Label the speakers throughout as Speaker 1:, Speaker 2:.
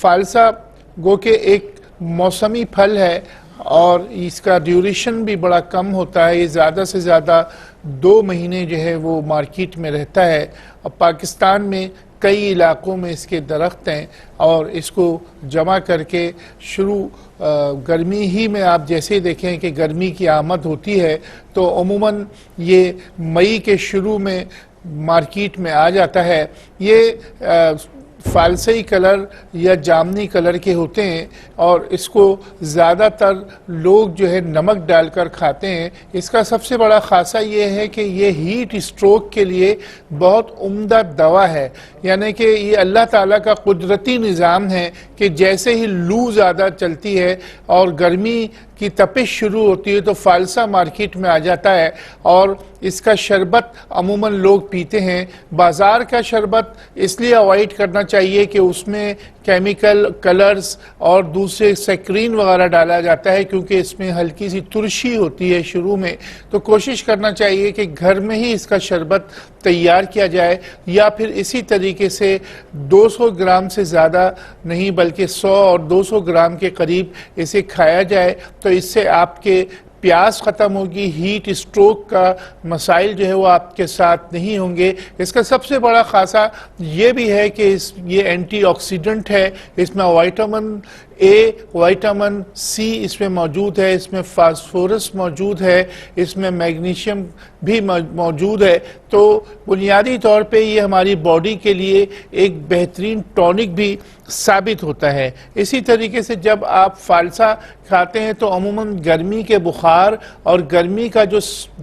Speaker 1: فالسا گو کہ ایک موسمی پھل ہے اور اس کا ڈیوریشن بھی بڑا کم ہوتا ہے. یہ زیادہ سے زیادہ 2 مہینے جو ہے وہ مارکیٹ میں رہتا ہے. اور پاکستان میں کئی علاقوں میں اس کے درخت ہیں اور اس کو جمع کر کے گرمی ہی میں آپ جیسے دیکھیں کہ گرمی کی آمد ہوتی ہے تو عموماً یہ مئی کے شروع میں مارکیٹ میں آ جاتا ہے. یہ فالسئی کلر یا جامنی کلر کے ہوتے ہیں اور اس کو زیادہ تر لوگ جو ہے نمک ڈال کر کھاتے ہیں. اس کا سب سے بڑا خاصہ یہ ہے کہ یہ ہیٹ اسٹروک کے لیے بہت عمدہ دوا ہے. یعنی کہ یہ اللہ تعالیٰ کا قدرتی نظام ہے کہ جیسے ہی لو زیادہ چلتی ہے اور گرمی کی تپش شروع ہوتی ہے تو فالسا مارکیٹ میں آ جاتا ہے اور اس کا شربت عموماً لوگ پیتے ہیں. بازار کا شربت اس لیے اوائڈ کرنا چاہیے کہ اس میں کیمیکل کلرز اور دوسرے سیکرین وغیرہ ڈالا جاتا ہے کیونکہ اس میں ہلکی سی ترشی ہوتی ہے شروع میں. تو کوشش کرنا چاہیے کہ گھر میں ہی اس کا شربت تیار کیا جائے یا پھر اسی طریقے سے 200 گرام سے زیادہ نہیں بلکہ 100 اور 200 گرام کے قریب اسے کھایا جائے تو اس سے آپ کے پیاس ختم ہوگی. ہیٹ اسٹروک کا مسائل جو ہے وہ آپ کے ساتھ نہیں ہوں گے. اس کا سب سے بڑا خاصہ یہ بھی ہے کہ یہ اینٹی آکسیڈنٹ ہے. اس میں وائٹامن اے وائٹامن سی اس میں موجود ہے, اس میں فاسفورس موجود ہے, اس میں میگنیشیم بھی موجود ہے. تو بنیادی طور پہ یہ ہماری باڈی کے لیے ایک بہترین ٹونک بھی ثابت ہوتا ہے. اسی طریقے سے جب آپ فالسا کھاتے ہیں تو عموماً گرمی کے بخار اور گرمی کا جو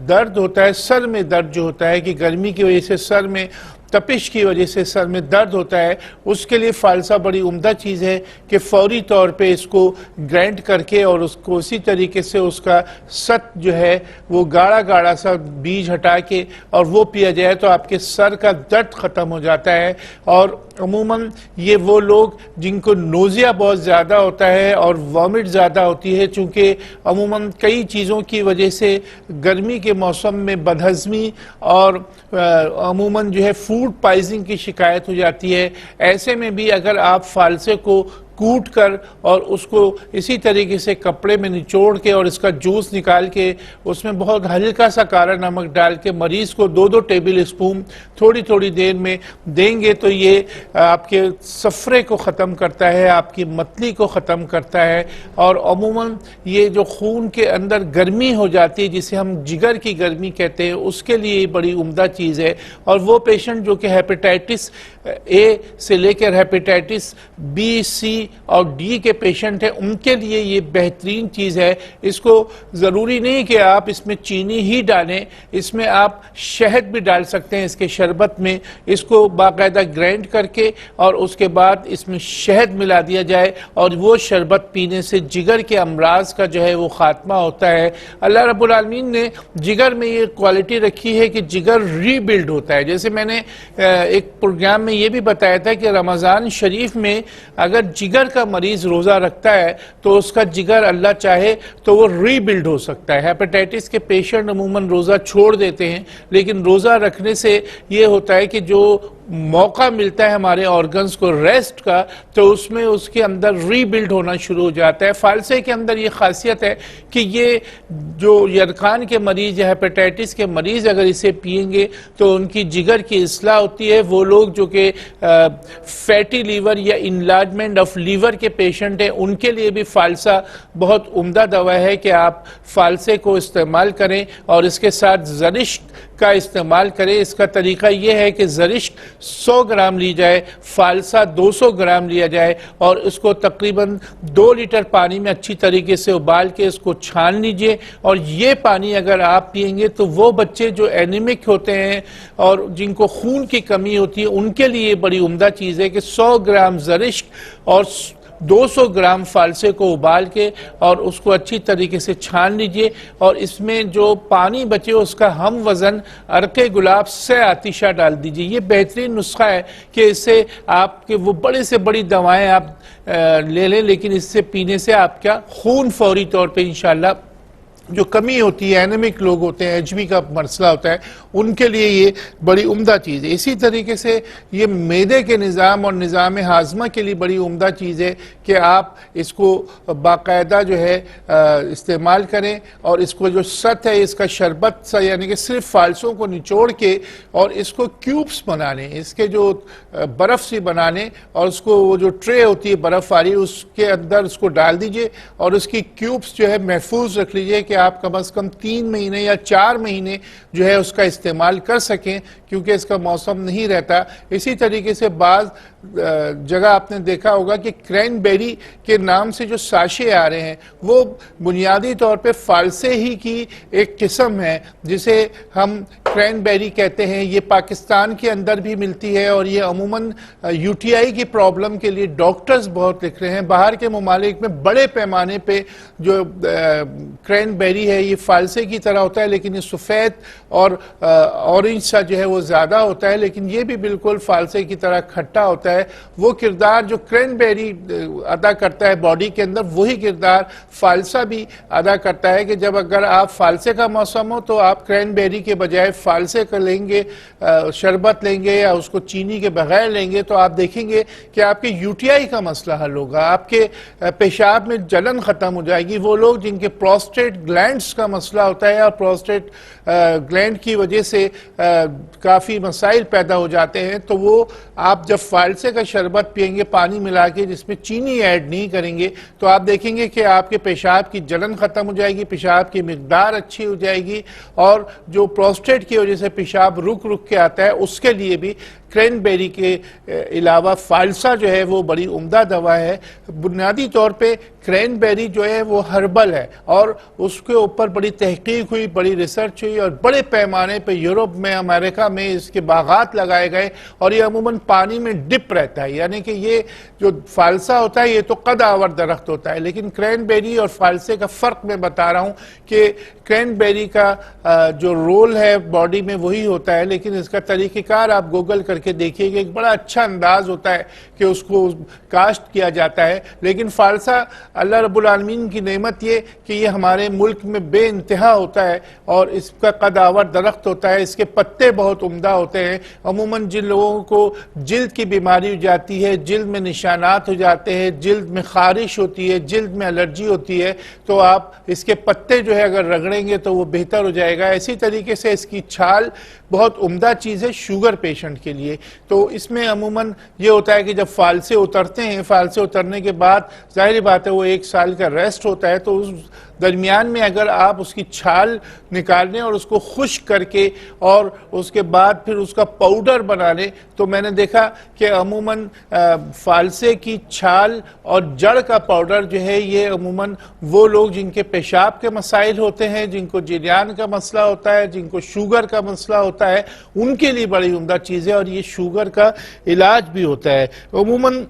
Speaker 1: درد ہوتا ہے, سر میں درد جو ہوتا ہے کہ گرمی کی وجہ سے سر میں تپش کی وجہ سے سر میں درد ہوتا ہے, اس کے لیے فالسا بڑی عمدہ چیز ہے کہ فوری طور پہ اس کو گرائنڈ کر کے اور اس کو اسی طریقے سے اس کا ست جو ہے وہ گاڑھا گاڑھا سا بیج ہٹا کے اور وہ پیا جائے تو آپ کے سر کا درد ختم ہو جاتا ہے. اور عموماً یہ وہ لوگ جن کو نوزیا بہت زیادہ ہوتا ہے اور وامٹ زیادہ ہوتی ہے, چونکہ عموماً کئی چیزوں کی وجہ سے گرمی کے موسم میں بدہضمی اور عموماً جو ہے فوڈ پائزنگ کی شکایت ہو جاتی ہے. ایسے میں بھی اگر آپ فالسے کو کوٹ کر اور اس کو اسی طریقے سے کپڑے میں نچوڑ کے اور اس کا جوس نکال کے اس میں بہت ہلکا سا کالا نمک ڈال کے مریض کو 2 ٹیبل اسپون تھوڑی تھوڑی دیر میں دیں گے تو یہ آپ کے صفرے کو ختم کرتا ہے, آپ کی متلی کو ختم کرتا ہے. اور عموماً یہ جو خون کے اندر گرمی ہو جاتی ہے جسے ہم جگر کی گرمی کہتے ہیں اس کے لیے بڑی عمدہ چیز ہے. اور وہ پیشنٹ جو کہ ہیپیٹائٹس اے سے لے کر ہیپیٹائٹس بی سی اور ڈی کے پیشنٹ ہیں ان کے لیے یہ بہترین چیز ہے. اس کو ضروری نہیں کہ آپ اس میں چینی ہی ڈالیں, اس میں آپ شہد بھی ڈال سکتے ہیں اس کے شربت میں. اس کو باقاعدہ گرائنڈ کر کے اور اس کے بعد اس میں شہد ملا دیا جائے اور وہ شربت پینے سے جگر کے امراض کا جو ہے وہ خاتمہ ہوتا ہے. اللہ رب العالمین نے جگر میں یہ کوالٹی رکھی ہے کہ جگر ری بلڈ ہوتا ہے. جیسے میں نے ایک پروگرام میں یہ بھی بتایا تھا کہ رمضان شریف میں اگر جگر کا مریض روزہ رکھتا ہے تو اس کا جگر اللہ چاہے تو وہ ری بلڈ ہو سکتا ہے. ہیپیٹائٹس کے پیشنٹ عموماً روزہ چھوڑ دیتے ہیں لیکن روزہ رکھنے سے یہ ہوتا ہے کہ جو موقع ملتا ہے ہمارے آرگنز کو ریسٹ کا تو اس میں اس کے اندر ری بلڈ ہونا شروع ہو جاتا ہے. فالسے کے اندر یہ خاصیت ہے کہ یہ جو یرقان کے مریض یا ہیپیٹائٹس کے مریض اگر اسے پئیں گے تو ان کی جگر کی اصلاح ہوتی ہے. وہ لوگ جو کہ فیٹی لیور یا انلارجمنٹ آف لیور کے پیشنٹ ہیں ان کے لیے بھی فالسا بہت عمدہ دوا ہے کہ آپ فالسے کو استعمال کریں اور اس کے ساتھ زرشک کا استعمال کریں. اس کا طریقہ یہ ہے کہ زرشک 100 گرام لی جائے, فالسا 200 گرام لیا جائے اور اس کو تقریباً 2 لیٹر پانی میں اچھی طریقے سے ابال کے اس کو چھان لیجئے. اور یہ پانی اگر آپ پئیں گے تو وہ بچے جو اینیمک ہوتے ہیں اور جن کو خون کی کمی ہوتی ہے ان کے لیے بڑی عمدہ چیز ہے کہ 100 گرام زرشک اور 200 گرام فالسے کو ابال کے اور اس کو اچھی طریقے سے چھان لیجئے اور اس میں جو پانی بچے اس کا ہم وزن عرق گلاب سے آتشہ ڈال دیجئے. یہ بہترین نسخہ ہے کہ اس سے آپ کے وہ بڑے سے بڑی دوائیں آپ لے لیں لیکن اس سے پینے سے آپ کا خون فوری طور پہ انشاءاللہ جو کمی ہوتی ہے، اینیمک لوگ ہوتے ہیں، ایچ بی کا مسئلہ ہوتا ہے، ان کے لیے یہ بڑی عمدہ چیز ہے۔ اسی طریقے سے یہ معدے کے نظام اور نظام ہاضمہ کے لیے بڑی عمدہ چیز ہے کہ آپ اس کو باقاعدہ جو ہے استعمال کریں، اور اس کو جو ست ہے اس کا شربت سا، یعنی کہ صرف فالسوں کو نچوڑ کے اور اس کو کیوبس بنا لیں، اس کے جو برف سی بنا لیں، اور اس کو وہ جو ٹرے ہوتی ہے برف والی اس کے اندر اس کو ڈال دیجئے، اور اس کی کیوبس جو ہے محفوظ رکھ لیجئے کہ آپ کم از کم 3 مہینے یا 4 مہینے جو ہے اس کا استعمال کر سکیں، کیونکہ اس کا موسم نہیں رہتا۔ اسی طریقے سے بعض جگہ آپ نے دیکھا ہوگا کہ کرین بیری کے نام سے جو ساشے آ رہے ہیں وہ بنیادی طور پہ فالسے ہی کی ایک قسم ہے جسے ہم کرین بیری کہتے ہیں۔ یہ پاکستان کے اندر بھی ملتی ہے، اور یہ عموماً یو ٹی آئی کی پرابلم کے لیے ڈاکٹرز بہت لکھ رہے ہیں۔ باہر کے ممالک میں بڑے پیمانے پہ جو کرین بیری ہے یہ فالسے کی طرح ہوتا ہے، لیکن یہ سفید اور اورنج سا جو ہے وہ زیادہ ہوتا ہے، لیکن یہ بھی بالکل فالسے کی طرح کھٹا ہوتا ہے۔ وہ کردار جو کرین بیری ادا کرتا ہے باڈی کے اندر، وہی کردار فالسا بھی ادا کرتا ہے، کہ جب اگر آپ فالسے کا موسم ہو تو آپ کرین بیری کے بجائے فالسے کا لیں گے، شربت لیں گے یا اس کو چینی کے بغیر لیں گے، تو آپ دیکھیں گے کہ آپ کے یو ٹی آئی کا مسئلہ حل ہوگا، آپ کے پیشاب میں جلن ختم ہو جائے گی۔ وہ لوگ جن کے پروسٹیٹ گلینڈز کا مسئلہ ہوتا ہے اور پروسٹیٹ گلینڈ کی وجہ سے کافی مسائل پیدا ہو جاتے ہیں، تو وہ آپ جب فالسے کا شربت پئیں گے پانی ملا کے جس میں چینی ایڈ نہیں کریں گے، تو آپ دیکھیں گے کہ آپ کے پیشاب کی جلن ختم ہو جائے گی، پیشاب کی مقدار اچھی ہو جائے گی، اور جو پروسٹیٹ کی وجہ سے پیشاب رک کے آتا ہے اس کے لیے بھی کرین بیری کے علاوہ فالسا جو ہے وہ بڑی عمدہ دوا ہے۔ بنیادی طور پہ کرین بیری جو ہے وہ ہربل ہے، اور اس کے اوپر بڑی تحقیق ہوئی، بڑی ریسرچ ہوئی، اور بڑے پیمانے پہ یورپ میں، امریکہ میں اس کے باغات لگائے گئے، اور یہ عموماً پانی میں ڈپ رہتا ہے، یعنی کہ یہ جو فالسا ہوتا ہے یہ تو قد آور درخت ہوتا ہے، لیکن کرین بیری اور فالسے کا فرق میں بتا رہا ہوں کہ کرین بیری کا جو رول ہے باڈی میں وہی ہوتا ہے، لیکن اس کا طریقہ کار آپ گوگل کر کے دیکھیے کہ ایک بڑا اچھا انداز ہوتا ہے کہ اس کو کاشت کیا جاتا ہے۔ لیکن فالسا اللہ رب العالمین کی نعمت یہ کہ یہ ہمارے ملک میں بے انتہا ہوتا ہے، اور اس کا قد آور درخت ہوتا ہے، اس کے پتے بہت عمدہ ہوتے ہیں۔ عموماً جن لوگوں کو جلد کی بیماری ہو جاتی ہے، جلد میں نشانات ہو جاتے ہیں، جلد میں خارش ہوتی ہے، جلد میں الرجی ہوتی ہے، تو آپ اس کے پتے جو ہے اگر رگڑیں گے تو وہ بہتر ہو جائے گا۔ اسی طریقے سے اس کی چھال بہت عمدہ چیز ہے شوگر پیشنٹ کے لیے۔ تو اس میں عموماً یہ ہوتا ہے کہ جب فالسے اترتے ہیں، فالسے اترنے کے بعد ظاہری بات ہے وہ 1 سال کا ریسٹ ہوتا ہے، تو اس درمیان میں اگر آپ اس کی چھال نکال لیں اور اس کو خشک کر کے اور اس کے بعد پھر اس کا پاؤڈر بنا لیں، تو میں نے دیکھا کہ عموماً فالسے کی چھال اور جڑ کا پاؤڈر جو ہے یہ عموماً وہ لوگ جن کے پیشاب کے مسائل ہوتے ہیں، جن کو جریان کا مسئلہ ہوتا ہے، جن کو شوگر کا مسئلہ ہوتا ہے، ان کے لیے بڑی عمدہ چیز ہے، اور یہ شوگر کا علاج بھی ہوتا ہے۔ عموماً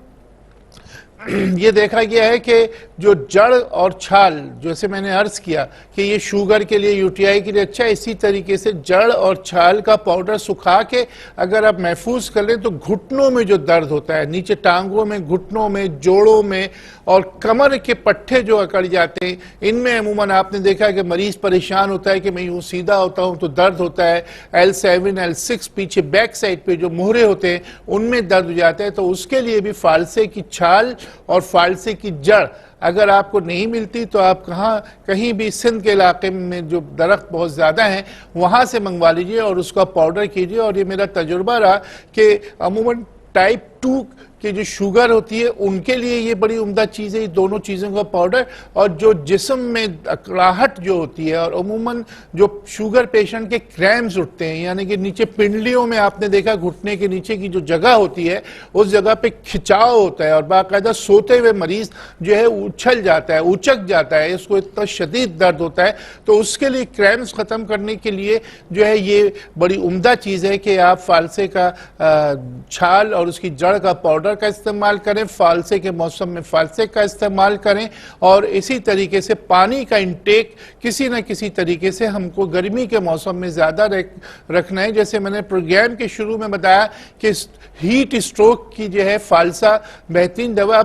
Speaker 1: یہ دیکھا گیا ہے کہ جو جڑ اور چھال، جیسے میں نے عرض کیا کہ یہ شوگر کے لیے، یو ٹی آئی کے لیے اچھا ہے، اسی طریقے سے جڑ اور چھال کا پاؤڈر سکھا کے اگر آپ محفوظ کر لیں تو گھٹنوں میں جو درد ہوتا ہے، نیچے ٹانگوں میں، گھٹنوں میں، جوڑوں میں، اور کمر کے پٹھے جو اکڑ جاتے ہیں، ان میں عموماً آپ نے دیکھا کہ مریض پریشان ہوتا ہے کہ میں یوں سیدھا ہوتا ہوں تو درد ہوتا ہے، L7 L6 پیچھے بیک سائڈ پہ جو مہرے ہوتے ہیں ان میں درد ہو جاتا ہے، تو اس کے لیے بھی فالسے کی چھال اور فالسے کی جڑ اگر آپ کو نہیں ملتی تو آپ کہیں بھی سندھ کے علاقے میں جو درخت بہت زیادہ ہیں وہاں سے منگوا لیجئے اور اس کا پاؤڈر کیجئے۔ اور یہ میرا تجربہ رہا کہ عموماً ٹائپ 2 کہ جو شوگر ہوتی ہے ان کے لیے یہ بڑی عمدہ چیز ہے، یہ دونوں چیزوں کا پاؤڈر، اور جو جسم میں اکڑاہٹ جو ہوتی ہے، اور عموماً جو شوگر پیشنٹ کے کریمز اٹھتے ہیں، یعنی کہ نیچے پنڈلیوں میں آپ نے دیکھا گھٹنے کے نیچے کی جو جگہ ہوتی ہے اس جگہ پہ کھچاؤ ہوتا ہے، اور باقاعدہ سوتے ہوئے مریض جو ہے اچھل جاتا ہے، اچک جاتا ہے، اس کو اتنا شدید درد ہوتا ہے، تو اس کے لیے کریمز ختم کرنے کے لیے جو ہے یہ بڑی عمدہ چیز ہے کہ آپ فالسے کا چھال اور اس کی جڑ کا پاؤڈر کا استعمال کریں، فالسے کے موسم میں فالسے کا استعمال کریں، اور اسی طریقے سے پانی کا انٹیک کسی نہ کسی طریقے سے ہم کو گرمی کے موسم میں زیادہ رکھنا ہے۔ جیسے میں نے پروگرام کے شروع میں بتایا کہ ہیٹ اسٹروک کی جو ہے فالسا بہترین دوا